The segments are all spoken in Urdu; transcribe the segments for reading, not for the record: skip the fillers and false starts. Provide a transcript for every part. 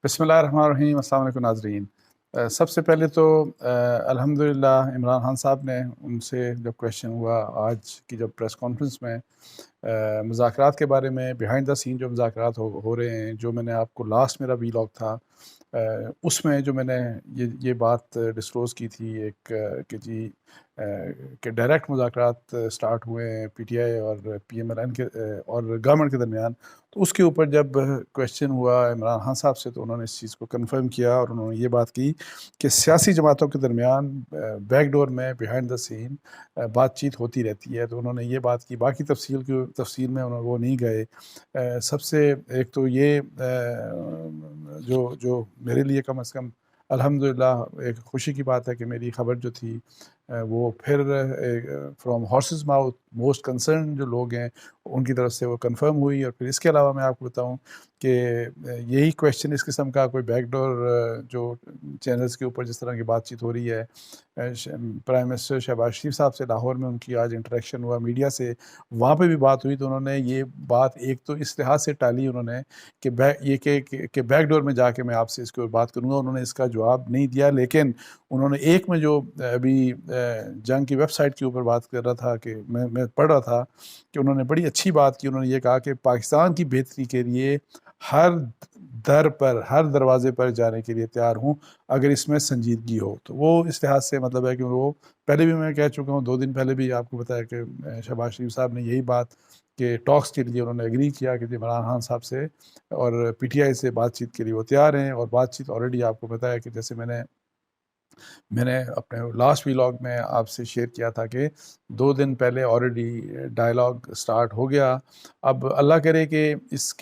بسم اللہ الرحمن الرحیم۔ السلام علیکم ناظرین۔ سب سے پہلے تو الحمدللہ عمران خان صاحب نے ان سے جب کویشچن ہوا آج کی جب پریس کانفرنس میں مذاکرات کے بارے میں، بیہائنڈ دا سین جو مذاکرات ہو رہے ہیں، جو میں نے آپ کو لاسٹ میرا ویلاگ تھا اس میں جو میں نے یہ بات ڈسکلوز کی تھی ایک کہ جی کہ ڈائریکٹ مذاکرات سٹارٹ ہوئے ہیں پی ٹی آئی اور پی ایم ایل این کے اور گورنمنٹ کے درمیان، تو اس کے اوپر جب کویشچن ہوا عمران خان صاحب سے تو انہوں نے اس چیز کو کنفرم کیا اور انہوں نے یہ بات کی کہ سیاسی جماعتوں کے درمیان بیک ڈور میں بیہائنڈ دا سین بات چیت ہوتی رہتی ہے۔ تو انہوں نے یہ بات کی، باقی تفصیل میں وہ نہیں گئے۔ سب سے ایک تو یہ جو میرے لیے کم از کم الحمدللہ ایک خوشی کی بات ہے کہ میری خبر جو تھی وہ پھر from horses mouth most concern جو لوگ ہیں ان کی طرف سے وہ کنفرم ہوئی۔ اور پھر اس کے علاوہ میں آپ کو بتاؤں کہ یہی کویشچن اس قسم کا کوئی بیک ڈور جو چینلز کے اوپر جس طرح کی بات چیت ہو رہی ہے، پرائم منسٹر شہباز شریف صاحب سے لاہور میں ان کی آج انٹریکشن ہوا میڈیا سے، وہاں پہ بھی بات ہوئی تو انہوں نے یہ بات ایک تو اس لحاظ سے ٹالی انہوں نے کہ بیک ڈور میں جا کے میں آپ سے اس کے اوپر بات کروں گا، انہوں نے اس کا جواب نہیں دیا۔ لیکن انہوں نے ایک میں جو ابھی جنگ کی ویب سائٹ کے اوپر بات کر رہا تھا کہ میں پڑھ رہا تھا کہ انہوں نے بڑی اچھی بات کی، انہوں نے یہ کہا کہ پاکستان کی بہتری کے لیے ہر دروازے پر جانے کے لیے تیار ہوں اگر اس میں سنجیدگی ہو۔ تو وہ اس لحاظ سے مطلب ہے کہ وہ پہلے بھی میں کہہ چکا ہوں، 2 دن پہلے بھی آپ کو بتایا کہ شہباز شریف صاحب نے یہی بات کہ ٹاکس کے لیے انہوں نے ایگری کیا کہ عمران خان صاحب سے اور پی ٹی آئی سے بات چیت کے لیے وہ تیار ہیں۔ اور بات چیت آلریڈی آپ کو بتایا کہ جیسے میں نے اپنے لاسٹ ویلاگ میں آپ سے شیئر کیا تھا کہ 2 دن پہلے آلریڈی ڈائلاگ سٹارٹ ہو گیا۔ اب اللہ کرے کہ اس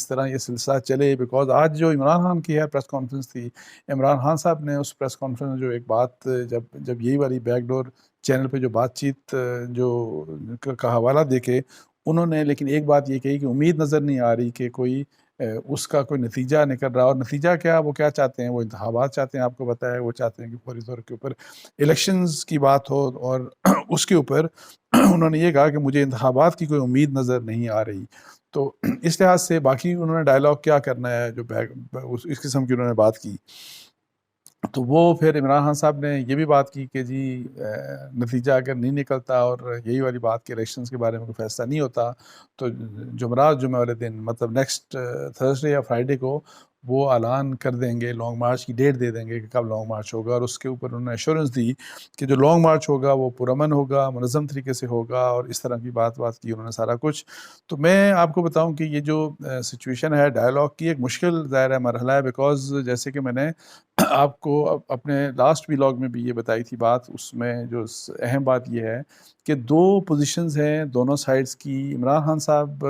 طرح یہ سلسلہ چلے، بیکاز آج جو عمران خان کی پریس کانفرنس تھی، عمران خان صاحب نے اس پریس کانفرنس میں جو ایک بات جب یہی والی بیک ڈور چینل پہ جو بات چیت جو کا حوالہ دے کے انہوں نے لیکن ایک بات یہ کہی کہ امید نظر نہیں آ رہی کہ کوئی اس کا کوئی نتیجہ نکل رہا۔ اور نتیجہ کیا وہ کیا چاہتے ہیں، وہ انتخابات چاہتے ہیں، آپ کو بتایا وہ چاہتے ہیں کہ فوری طور کے اوپر الیکشنز کی بات ہو، اور اس کے اوپر انہوں نے یہ کہا کہ مجھے انتخابات کی کوئی امید نظر نہیں آ رہی۔ تو اس لحاظ سے باقی انہوں نے ڈائلاگ کیا کرنا ہے جو اس قسم کی انہوں نے بات کی، تو وہ پھر عمران خان صاحب نے یہ بھی بات کی کہ جی نتیجہ اگر نہیں نکلتا اور یہی والی بات کہ الیکشنز کے بارے میں کوئی فیصلہ نہیں ہوتا تو جمعہ والے دن مطلب نیکسٹ تھرسڈے یا فرائیڈے کو وہ اعلان کر دیں گے، لانگ مارچ کی ڈیٹ دے دیں گے کہ کب لانگ مارچ ہوگا۔ اور اس کے اوپر انہوں نے ایشورنس دی کہ جو لانگ مارچ ہوگا وہ پرامن ہوگا، منظم طریقے سے ہوگا، اور اس طرح کی بات کی انہوں نے سارا کچھ۔ تو میں آپ کو بتاؤں کہ یہ جو سچویشن ہے ڈائلاگ کی ایک مشکل ظاہر ہے مرحلہ ہے، بیکاز جیسے کہ میں نے آپ کو اپنے لاسٹ ویلاگ میں بھی یہ بتائی تھی بات، اس میں جو اہم بات یہ ہے کہ 2 پوزیشنز ہیں دونوں سائڈز کی۔ عمران خان صاحب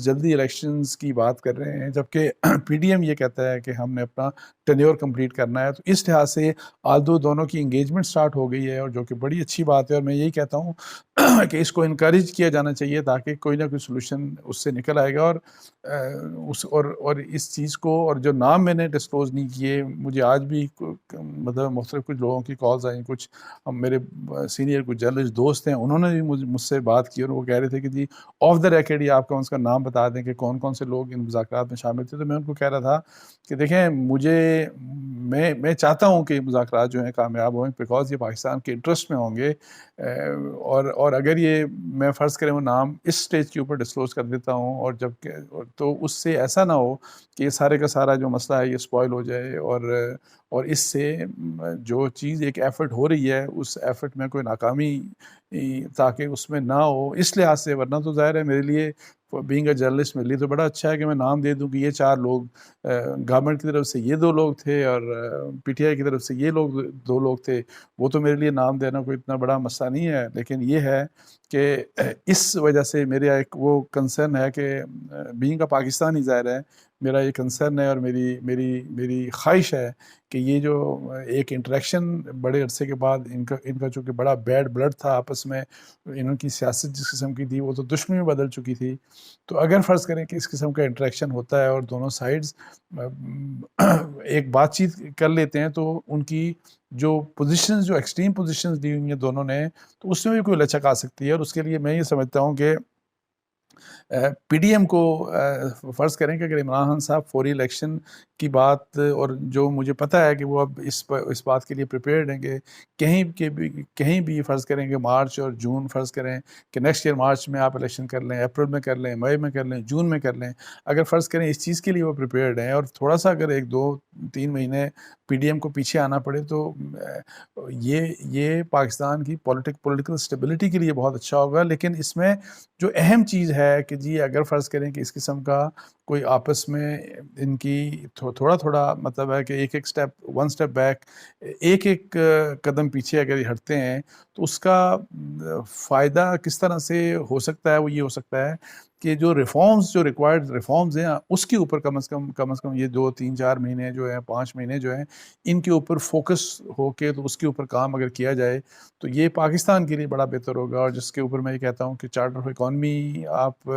جلدی الیکشنز کی بات کر رہے ہیں، جبکہ پی ڈی ایم یہ کہتا ہے کہ ہم نے اپنا ٹینیور کمپلیٹ کرنا ہے۔ تو اس لحاظ سے دونوں کی انگیجمنٹ سٹارٹ ہو گئی ہے، اور جو کہ بڑی اچھی بات ہے، اور میں یہی کہتا ہوں کہ اس کو انکریج کیا جانا چاہیے تاکہ کوئی نہ کوئی سلوشن اس سے نکل آئے گا۔ اور اس چیز کو، اور جو نام میں نے ڈسکلوز نہیں کیے، مجھے آج بھی مطلب مختلف کچھ لوگوں کی کالز آئیں، کچھ میرے سینئر کچھ جرنلسٹ دوست ہیں، انہوں نے بھی مجھ سے بات کی اور وہ کہہ رہے تھے کہ جی آف دا ریکارڈ یہ آپ کا اس کا نام بتا دیں کہ کون کون سے لوگ ان مذاکرات میں شامل تھے۔ تو میں ان کو کہہ رہا تھا کہ دیکھیں میں چاہتا ہوں کہ مذاکرات جو ہیں کامیاب ہوئیں، بیکاز یہ پاکستان کے انٹرسٹ میں ہوں گے، اور اگر یہ میں فرض کریں وہ نام اس سٹیج کے اوپر ڈسکلوز کر دیتا ہوں اور تو اس سے ایسا نہ ہو کہ یہ سارے کا سارا جو مسئلہ ہے یہ سپوائل ہو جائے، اور اس سے جو چیز ایک ایفرٹ ہو رہی ہے اس ایفرٹ میں کوئی ناکامی تاکہ اس میں نہ ہو، اس لحاظ سے۔ ورنہ تو ظاہر ہے میرے لیے بینگ اے جرنلسٹ میرے لیے تو بڑا اچھا ہے کہ میں نام دے دوں کہ یہ 4 لوگ گورنمنٹ کی طرف سے، یہ 2 لوگ تھے، اور پی ٹی آئی کی طرف سے یہ 2 لوگ تھے۔ وہ تو میرے لیے نام دینا کوئی اتنا بڑا مسئلہ نہیں ہے، لیکن یہ ہے کہ اس وجہ سے میرا ایک وہ کنسرن ہے کہ بینگ اے پاکستانی ظاہر ہے میرا یہ کنسرن ہے، اور میری خواہش ہے کہ یہ جو ایک انٹریکشن بڑے عرصے کے بعد ان کا چونکہ بڑا بیڈ بلڈ تھا آپس میں، انہوں کی سیاست جس قسم کی تھی وہ تو دشمنی میں بدل چکی تھی، تو اگر فرض کریں کہ اس قسم کا انٹریکشن ہوتا ہے اور دونوں سائڈز ایک بات چیت کر لیتے ہیں تو ان کی جو پوزیشنز، جو ایکسٹریم پوزیشنز دی ہوئی ہیں دونوں نے، تو اس میں بھی کوئی لچک آ سکتی ہے۔ اور اس کے لیے میں یہ سمجھتا ہوں کہ پی ڈی ایم کو فرض کریں کہ اگر عمران خان صاحب فوری الیکشن کی بات، اور جو مجھے پتہ ہے کہ وہ اب اس بات کے لیے پریپیئرڈ ہیں کہ کہیں بھی فرض کریں کہ مارچ اور جون، فرض کریں کہ نیکسٹ ایئر مارچ میں آپ الیکشن کر لیں، اپریل میں کر لیں، مئی میں کر لیں، جون میں کر لیں، اگر فرض کریں اس چیز کے لیے وہ پریپیئرڈ ہیں، اور تھوڑا سا اگر 1-2-3 مہینے پی ڈی ایم کو پیچھے آنا پڑے تو یہ پاکستان کی پولیٹیکل اسٹیبلٹی کے لیے بہت اچھا ہوگا. لیکن اس میں جو اہم چیز ہے کہ جی اگر فرض کریں کہ اس قسم کا کوئی آپس میں ان کی تھوڑا مطلب ہے کہ ایک ون سٹیپ بیک، ایک قدم پیچھے اگر یہ ہٹتے ہیں تو اس کا فائدہ کس طرح سے ہو سکتا ہے؟ وہ یہ ہو سکتا ہے کہ جو ریکوائرڈ ریفارمز ہیں اس کے اوپر کم از کم یہ 2-3-4 مہینے جو ہیں، 5 مہینے جو ہیں، ان کے اوپر فوکس ہو کے تو اس کے اوپر کام اگر کیا جائے تو یہ پاکستان کے لیے بڑا بہتر ہوگا. اور جس کے اوپر میں یہ کہتا ہوں کہ چارٹر آف اکانومی، آپ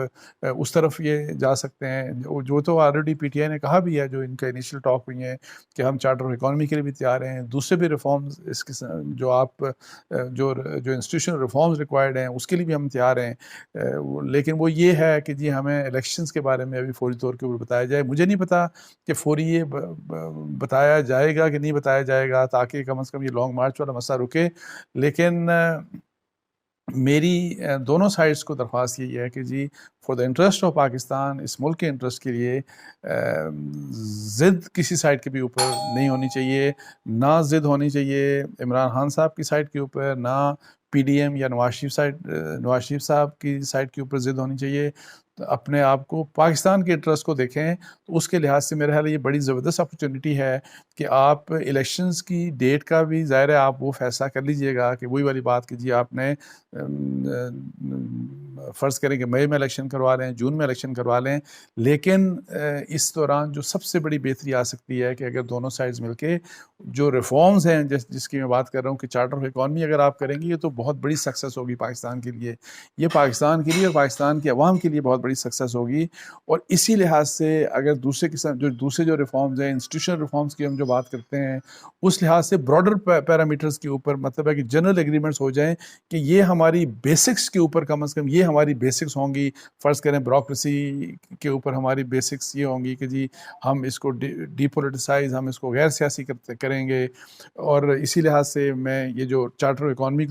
اس طرف یہ جا سکتے ہیں، جو تو آلریڈی پی ٹی آئی نے کہا بھی ہے، جو ان کا انیشیل ٹاک ہوئی ہیں کہ ہم چارٹر آف اکانومی کے لیے بھی تیار ہیں، دوسرے بھی ریفارمز اس کے جو انسٹیٹیوشنل ریفارمز ریکوائرڈ ہیں اس کے لیے بھی ہم تیار ہیں. لیکن وہ یہ ہے کہ جی ہمیں الیکشنز کے بارے میں ابھی فوری طور کے اوپر بتایا جائے. مجھے نہیں پتا کہ فوری یہ بتایا جائے گا کہ نہیں بتایا جائے گا تاکہ کم از کم یہ لانگ مارچ والا مسئلہ رکے. لیکن میری دونوں سائڈز کو درخواست یہی ہے کہ جی for the interest of Pakistan, اس ملک کے انٹرسٹ کے لیے ضد کسی سائڈ کے بھی اوپر نہیں ہونی چاہیے، نہ ضد ہونی چاہیے عمران خان صاحب کی سائڈ کے اوپر، نہ پی ڈی ایم یا نواز شریف صاحب کی سائڈ کے اوپر ضد ہونی چاہیے. اپنے آپ کو پاکستان کے انٹرسٹ کو دیکھیں تو اس کے لحاظ سے میرے خیال یہ بڑی زبردست اپرچونٹی ہے کہ آپ الیکشنز کی ڈیٹ کا بھی ظاہر ہے آپ وہ فیصلہ کر لیجئے گا کہ وہی والی بات کہ جی آپ نے فرض کریں کہ مئی میں الیکشن کروا لیں، جون میں الیکشن کروا لیں. لیکن اس دوران جو سب سے بڑی بہتری آ سکتی ہے کہ اگر دونوں سائڈز مل کے جو ریفارمز ہیں جس کی میں بات کر رہا ہوں کہ چارٹر آف اکانومی اگر آپ کریں گے، یہ تو بہت بڑی سکسیس ہوگی پاکستان کے لیے، یہ پاکستان کے لیے اور پاکستان کے عوام کے لیے بہت بڑی سکسیس ہوگی. اور اسی لحاظ سے اگر دوسرے جو ریفارمز ہیں، انسٹیٹیوشنل ریفارمز کی ہم جو بات کرتے ہیں، اس لحاظ سے براڈر پیرامیٹرز کے اوپر مطلب ہے کہ جنرل ایگریمنٹس ہو جائیں کہ یہ ہماری بیسکس کے اوپر کم از کم یہ ہماری بیسکس ہوں گی. فرض کریں بیوروکریسی کے اوپر ہماری بیسکس یہ ہوں گی کہ جی ہم اس کو ڈی پولیٹیسائز، ہم اس کو غیر سیاسی کریں گے. اور اسی لحاظ سے میں یہ جو چارٹر آف اکانومی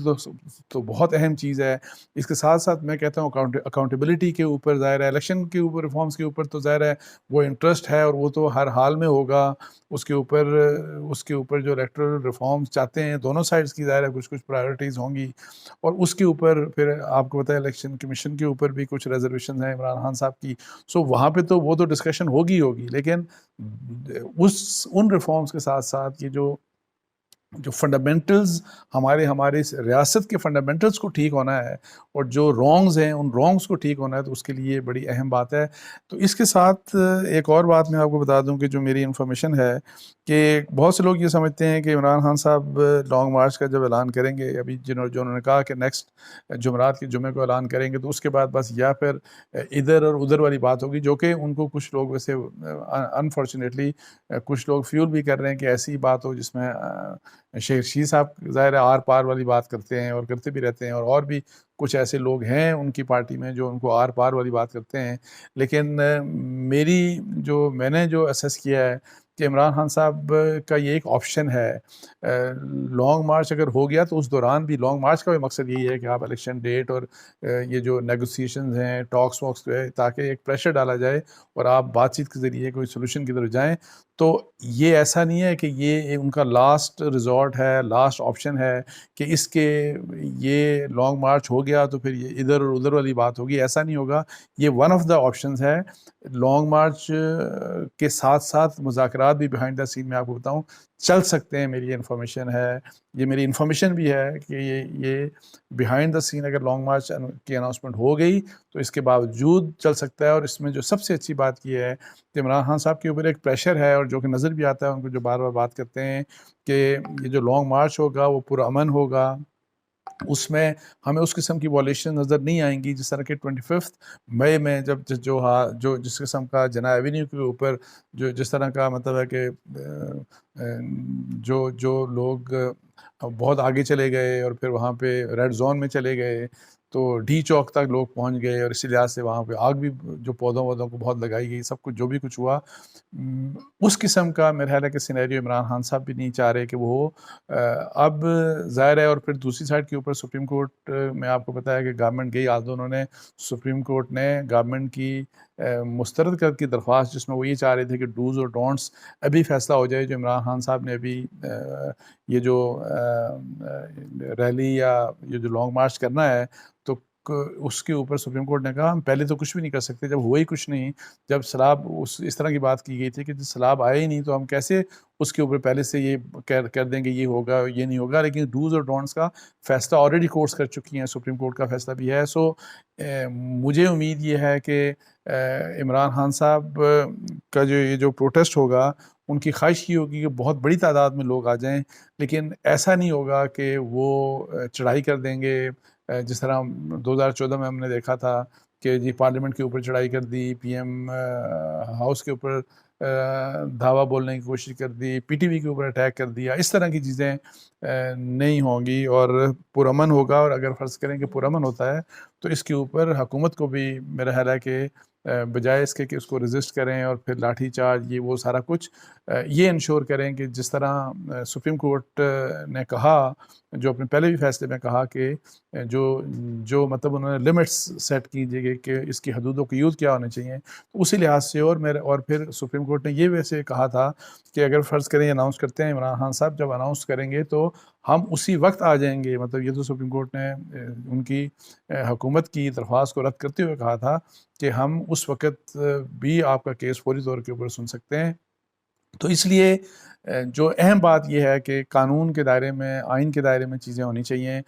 تو بہت اہم چیز ہے. اس کے ساتھ ساتھ میں کہتا ہوں اکاؤنٹیبلٹی کے اوپر ظاہر ہے، الیکشن کے اوپر، ریفارمز کے اوپر تو ظاہر ہے وہ انٹرسٹ ہے اور وہ تو ہر حال میں ہوگا. اس کے اوپر جو الیکٹرل ریفارمز چاہتے ہیں دونوں سائڈز کی ظاہر ہے کچھ پرائیورٹیز ہوں گی. اور اس کے اوپر پھر آپ کو پتہ ہے الیکشن کمیشن کے اوپر بھی کچھ ریزرویشنز ہیں عمران خان صاحب کی. وہاں پہ تو وہ تو ڈسکشن ہوگی. لیکن ان ریفارمز کے ساتھ ساتھ یہ جو فنڈامنٹلز ہمارے ریاست کے فنڈامنٹلز کو ٹھیک ہونا ہے اور جو رانگز ہیں ان رانگز کو ٹھیک ہونا ہے، تو اس کے لیے بڑی اہم بات ہے. تو اس کے ساتھ ایک اور بات میں آپ کو بتا دوں کہ جو میری انفارمیشن ہے کہ بہت سے لوگ یہ سمجھتے ہیں کہ عمران خان صاحب لانگ مارچ کا جب اعلان کریں گے، ابھی جو انہوں نے کہا کہ نیکسٹ جمعرات کے جمعے کو اعلان کریں گے، تو اس کے بعد بس یا پھر ادھر اور ادھر والی بات ہوگی، جو کہ ان کو کچھ لوگ ویسے انفارچونیٹلی کچھ لوگ فیول بھی کر رہے ہیں کہ ایسی بات ہو جس میں شیخ رشید صاحب ظاہر ہے آر پار والی بات کرتے ہیں اور کرتے بھی رہتے ہیں، اور بھی کچھ ایسے لوگ ہیں ان کی پارٹی میں جو ان کو آر پار والی بات کرتے ہیں. لیکن میں نے جو اسیس کیا ہے کہ عمران خان صاحب کا یہ ایک آپشن ہے. لانگ مارچ اگر ہو گیا تو اس دوران بھی لانگ مارچ کا بھی مقصد یہی ہے کہ آپ الیکشن ڈیٹ اور یہ جو نیگوسیشنز ہیں، ٹاکس واکس جو ہے، تاکہ ایک پریشر ڈالا جائے اور آپ بات چیت کے ذریعے کوئی سولوشن کی طرف جائیں. تو یہ ایسا نہیں ہے کہ یہ ان کا لاسٹ ریزورٹ ہے، لاسٹ آپشن ہے کہ اس کے یہ لانگ مارچ ہو گیا تو پھر یہ ادھر اور ادھر والی بات ہوگی. ایسا نہیں ہوگا. یہ ون آف دا آپشنز ہے. لانگ مارچ کے ساتھ ساتھ مذاکرات بھی بیہائنڈ دا سین میں آپ کو بتاؤں چل سکتے ہیں. میری میری انفارمیشن بھی ہے کہ یہ بیہائنڈ دا سین اگر لانگ مارچ کی اناؤنسمنٹ ہو گئی تو اس کے باوجود چل سکتا ہے. اور اس میں جو سب سے اچھی بات یہ ہے کہ عمران خان صاحب کے اوپر ایک پریشر ہے، اور جو کہ نظر بھی آتا ہے ان کو جو بار بار بات کرتے ہیں کہ یہ جو لانگ مارچ ہوگا وہ پرامن ہوگا، اس میں ہمیں اس قسم کی وائلیشن نظر نہیں آئیں گی جس طرح کہ 25 مئی میں جس قسم کا جناح ایونیو کے اوپر جس طرح کا مطلب ہے کہ جو لوگ بہت آگے چلے گئے اور پھر وہاں پہ ریڈ زون میں چلے گئے تو ڈی چوک تک لوگ پہنچ گئے، اور اسی لحاظ سے وہاں پہ آگ بھی جو پودوں وودوں کو بہت لگائی گئی، سب کچھ جو بھی کچھ ہوا، اس قسم کا میرا خیال ہے کہ سینیریو عمران خان صاحب بھی نہیں چاہ رہے کہ وہ اب ظاہر ہے۔ اور پھر دوسری سائڈ کے اوپر سپریم کورٹ میں آپ کو پتہ ہے کہ گورنمنٹ گئی، آج انہوں نے سپریم کورٹ نے گورنمنٹ کی مسترد کر کی درخواست، جس میں وہ یہ چاہ رہے تھے کہ ڈوز اور ڈونٹس ابھی فیصلہ ہو جائے، جو عمران خان صاحب نے ابھی یہ جو ریلی یا یہ جو لانگ مارچ کرنا ہے، تو اس کے اوپر سپریم کورٹ نے کہا ہم پہلے تو کچھ بھی نہیں کر سکتے جب ہوا ہی کچھ نہیں، جب سیلاب اس طرح کی بات کی گئی تھی کہ سیلاب آئے ہی نہیں تو ہم کیسے اس کے اوپر پہلے سے یہ کر دیں گے یہ ہوگا یہ نہیں ہوگا۔ لیکن ڈوز اور ڈونٹس کا فیصلہ آلریڈی کورٹس کر چکی ہیں، سپریم کورٹ کا فیصلہ بھی ہے۔ سو مجھے امید یہ ہے کہ عمران خان صاحب کا جو یہ جو پروٹیسٹ ہوگا، ان کی خواہش یہ ہوگی کہ بہت بڑی تعداد میں لوگ آ جائیں، لیکن ایسا نہیں ہوگا کہ وہ چڑھائی کر دیں گے جس طرح 2014 میں ہم نے دیکھا تھا کہ جی پارلیمنٹ کے اوپر چڑھائی کر دی، پی ایم ہاؤس کے اوپر دھاوا بولنے کی کوشش کر دی، پی ٹی وی کے اوپر اٹیک کر دیا۔ اس طرح کی چیزیں نہیں ہوں گی اور پرامن ہوگا۔ اور اگر فرض کریں کہ پرامن ہوتا ہے تو اس کے اوپر حکومت کو بھی میرا خیال ہے کہ بجائے اس کے کہ اس کو رزسٹ کریں اور پھر لاٹھی چارج یہ وہ سارا کچھ، یہ انشور کریں کہ جس طرح سپریم کورٹ نے کہا، جو اپنے پہلے بھی فیصلے میں کہا کہ جو مطلب انہوں نے لمٹس سیٹ کیجیے کہ اس کی حدودوں کی یوز کیا ہونے چاہیے، تو اسی لحاظ سے اور پھر سپریم کورٹ نے یہ ویسے کہا تھا کہ اگر فرض کریں اناؤنس کرتے ہیں عمران خان صاحب، جب اناؤنس کریں گے تو ہم اسی وقت آ جائیں گے۔ مطلب یہ تو سپریم کورٹ نے ان کی حکومت کی درخواست کو رد کرتے ہوئے کہا تھا کہ ہم اس وقت بھی آپ کا کیس فوری طور کے اوپر سن سکتے ہیں۔ تو اس لیے جو اہم بات یہ ہے کہ قانون کے دائرے میں، آئین کے دائرے میں چیزیں ہونی چاہیے۔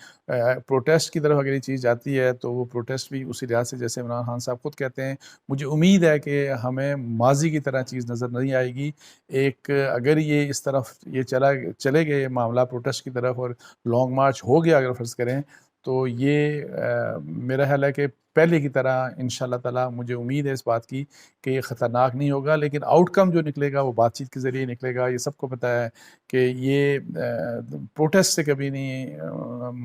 پروٹیسٹ کی طرف اگر یہ چیز جاتی ہے تو وہ پروٹیسٹ بھی اسی لحاظ سے جیسے عمران خان صاحب خود کہتے ہیں۔ مجھے امید ہے کہ ہمیں ماضی کی طرح چیز نظر نہیں آئے گی۔ اگر یہ اس طرف یہ چلے گئے معاملہ پروٹیسٹ کی طرف اور لانگ مارچ ہو گیا اگر فرض کریں، تو یہ میرا خیال ہے کہ پہلے کی طرح انشاءاللہ تعالیٰ مجھے امید ہے اس بات کی کہ یہ خطرناک نہیں ہوگا، لیکن آؤٹ کم جو نکلے گا وہ بات چیت کے ذریعے نکلے گا۔ یہ سب کو پتہ ہے کہ یہ پروٹیسٹ سے کبھی نہیں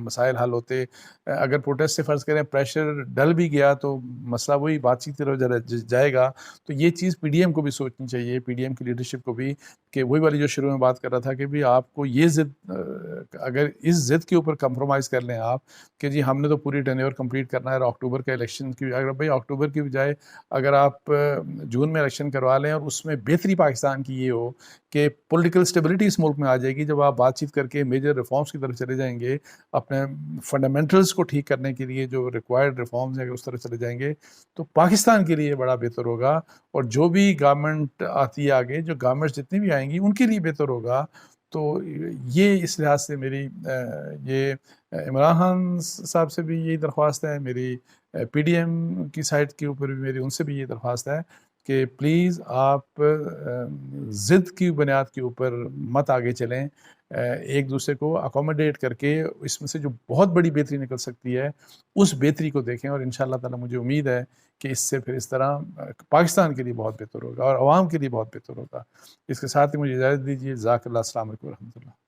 مسائل حل ہوتے۔ اگر پروٹیسٹ سے فرض کریں پریشر ڈل بھی گیا تو مسئلہ وہی بات چیت کی طرف جائے گا۔ تو یہ چیز پی ڈی ایم کو بھی سوچنی چاہیے، پی ڈی ایم کی لیڈرشپ کو بھی، کہ وہی والی جو شروع میں بات کر رہا تھا کہ بھی آپ کو یہ ضد، اگر اس ضد کے اوپر کمپرومائز کر لیں آپ کہ جی ہم نے تو پوری ٹینیور کمپلیٹ کرنا ہے اور اکتوبر کے الیکشن کی، اگر بھائی اکتوبر کی بجائے اگر آپ جون میں الیکشن کروا لیں اور اس میں بہتری پاکستان کی یہ ہو کہ پولیٹیکل اسٹیبلٹی اس ملک میں آ جائے گی، جب آپ بات چیت کر کے میجر ریفارمز کی طرف چلے جائیں گے، اپنے فنڈامنٹلز کو ٹھیک کرنے کے لیے جو ریکوائرڈ ریفارمز ہیں اگر اس طرف چلے جائیں گے تو پاکستان کے لیے بڑا بہتر ہوگا، اور جو بھی گورنمنٹ آتی ہے آگے، جو گورنمنٹس جتنی بھی آئیں گی ان کے لیے بہتر ہوگا۔ تو یہ اس لحاظ سے میری یہ عمران خان صاحب سے بھی یہی درخواست ہے، میری پی ڈی ایم کی سائٹ کے اوپر بھی میری ان سے بھی یہ درخواست ہے کہ پلیز آپ ضد کی بنیاد کے اوپر مت آگے چلیں، ایک دوسرے کو اکوموڈیٹ کر کے اس میں سے جو بہت بڑی بہتری نکل سکتی ہے اس بہتری کو دیکھیں، اور انشاءاللہ تعالی مجھے امید ہے کہ اس سے پھر اس طرح پاکستان کے لیے بہت بہتر ہوگا اور عوام کے لیے بہت بہتر ہوگا۔ اس کے ساتھ ہی مجھے اجازت دیجیے۔ جزاک اللہ، السلام علیکم ورحمۃ اللہ۔